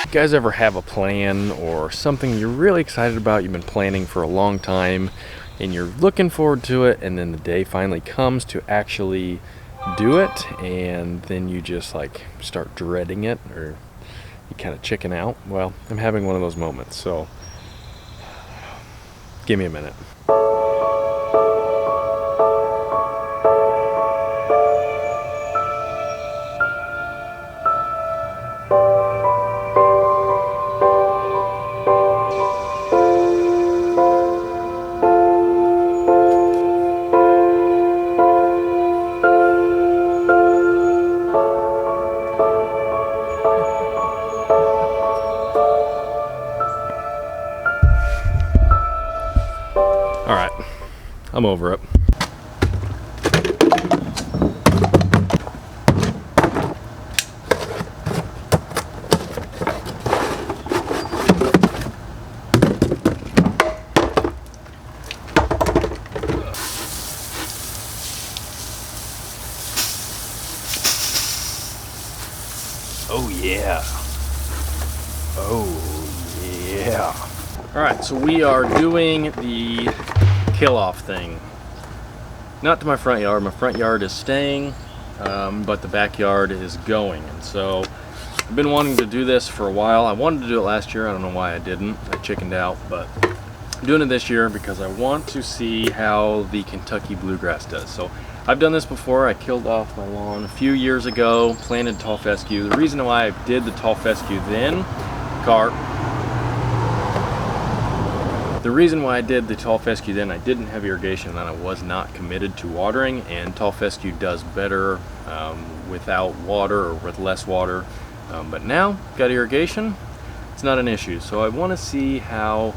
You guys ever have a plan or something you're really excited about, you've been planning for a long time, and you're looking forward to it, and then the day finally comes to actually do it, and then you just like start dreading it, or you kind of chicken out? Well, I'm having one of those moments, so give me a minute. All right, I'm over it. Oh yeah. Oh yeah. All right, so we are doing the kill off thing. Not to my front yard. My front yard is staying, but the backyard is going. And so I've been wanting to do this for a while. I wanted to do it last year. I don't know why I didn't. I chickened out, but I'm doing it this year because I want to see how the Kentucky bluegrass does. So I've done this before. I killed off my lawn a few years ago, planted tall fescue. The reason why I did the tall fescue then, The reason why I did the tall fescue then, I didn't have irrigation and I was not committed to watering, and tall fescue does better without water or with less water. But now, got irrigation, it's not an issue. So I want to see how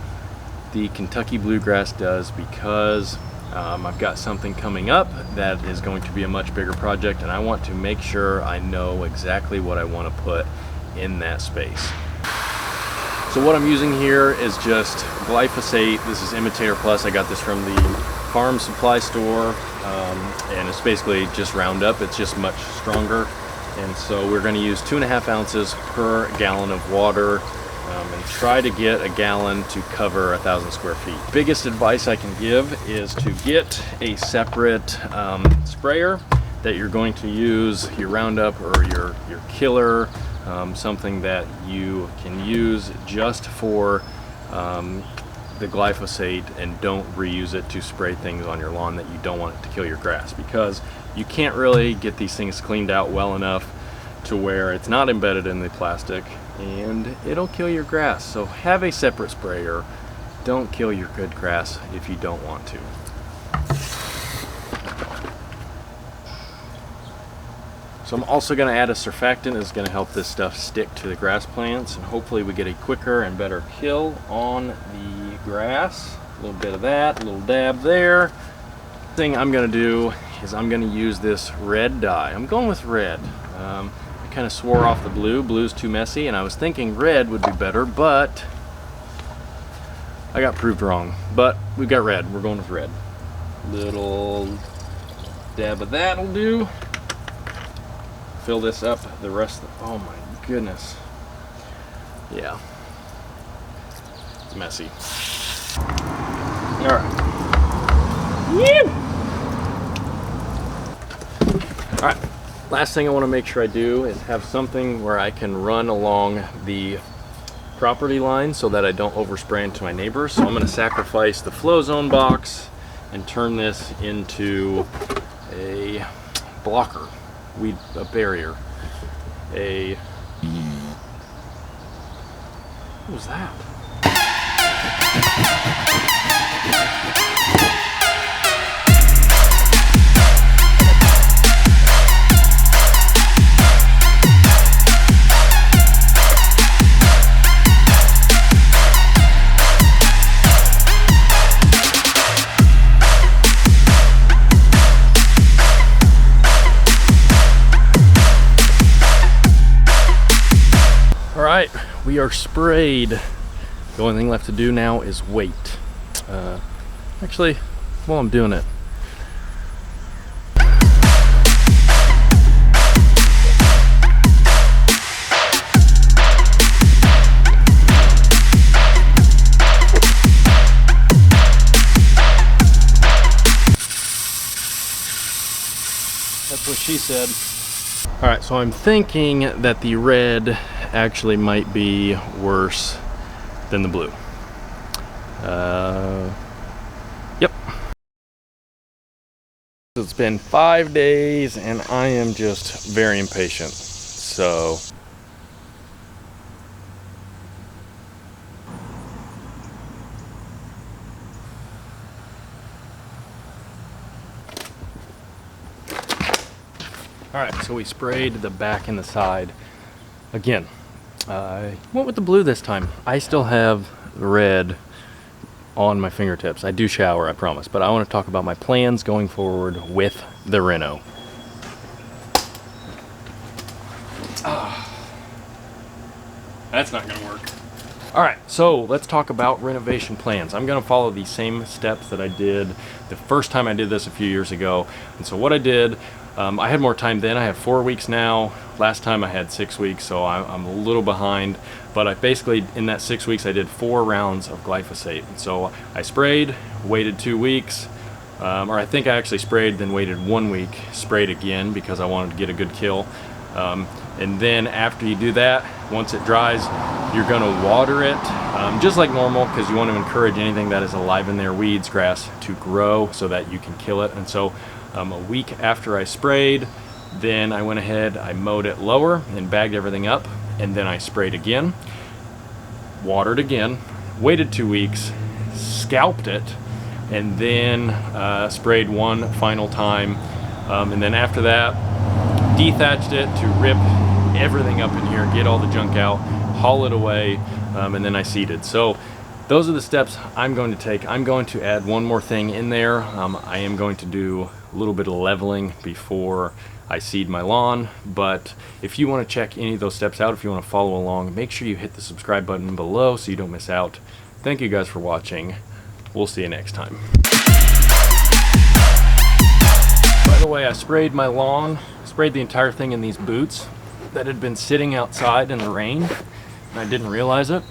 the Kentucky bluegrass does, because I've got something coming up that is going to be a much bigger project, and I want to make sure I know exactly what I want to put in that space. So what I'm using here is just glyphosate. This is Imitator Plus. I got this from the farm supply store, and it's basically just Roundup. It's just much stronger. And so we're going to use 2.5 ounces per gallon of water, and try to get a gallon to cover 1,000 square feet. Biggest advice I can give is to get a separate sprayer that you're going to use, your Roundup or your killer, something that you can use just for the glyphosate, and don't reuse it to spray things on your lawn that you don't want it to kill your grass, because you can't really get these things cleaned out well enough to where it's not embedded in the plastic and it'll kill your grass. So have a separate sprayer. Don't kill your good grass if you don't want to. So I'm also going to add a surfactant that's going to help this stuff stick to the grass plants, and hopefully we get a quicker and better kill on the grass. A little bit of that, a little dab there. Thing I'm going to do is I'm going to use this red dye. I'm going with red. I kind of swore off the blue. Blue's too messy, and I was thinking red would be better, but I got proved wrong. But we've got red. We're going with red. Little dab of that'll do. Fill this up the rest of the, oh my goodness. Yeah. It's messy. Alright. Alright. Last thing I want to make sure I do is have something where I can run along the property line so that I don't overspray into my neighbors. So I'm going to sacrifice the flow zone box and turn this into a blocker. A barrier. What was that? Alright, we are sprayed. The only thing left to do now is wait. Actually, while I'm doing it, That's what she said. All right, so I'm thinking that the red actually might be worse than the blue. Yep. It's been 5 days and I am just very impatient. So all right, so we sprayed the back and the side. Again, I went with the blue this time. I still have red on my fingertips. I do shower, I promise, but I want to talk about my plans going forward with the Reno. That's not gonna work. All right, so let's talk about renovation plans. I'm gonna follow the same steps that I did the first time I did this a few years ago. And so what I did, I had more time then. I have 4 weeks now. Last time I had 6 weeks, so I'm a little behind. But I basically, in that 6 weeks, I did 4 rounds of glyphosate. So I sprayed, waited 2 weeks, or I think I actually sprayed, then waited 1 week, sprayed again because I wanted to get a good kill. And then after you do that, once it dries, you're gonna water it just like normal, because you want to encourage anything that is alive in there, weeds, grass, to grow so that you can kill it. And so a week after I sprayed, then I went ahead, I mowed it lower and bagged everything up, and then I sprayed again, watered again, waited 2 weeks, scalped it, and then sprayed one final time. And then after that, dethatched it to rip everything up in here, get all the junk out, haul it away, and then I seeded. So those are the steps I'm going to take. I'm going to add one more thing in there. I am going to do a little bit of leveling before I seed my lawn, but if you want to check any of those steps out, if you want to follow along, make sure you hit the subscribe button below so you don't miss out. Thank you guys for watching. We'll see you next time. By the way, I sprayed my lawn, sprayed the entire thing in these boots that had been sitting outside in the rain, and I didn't realize it.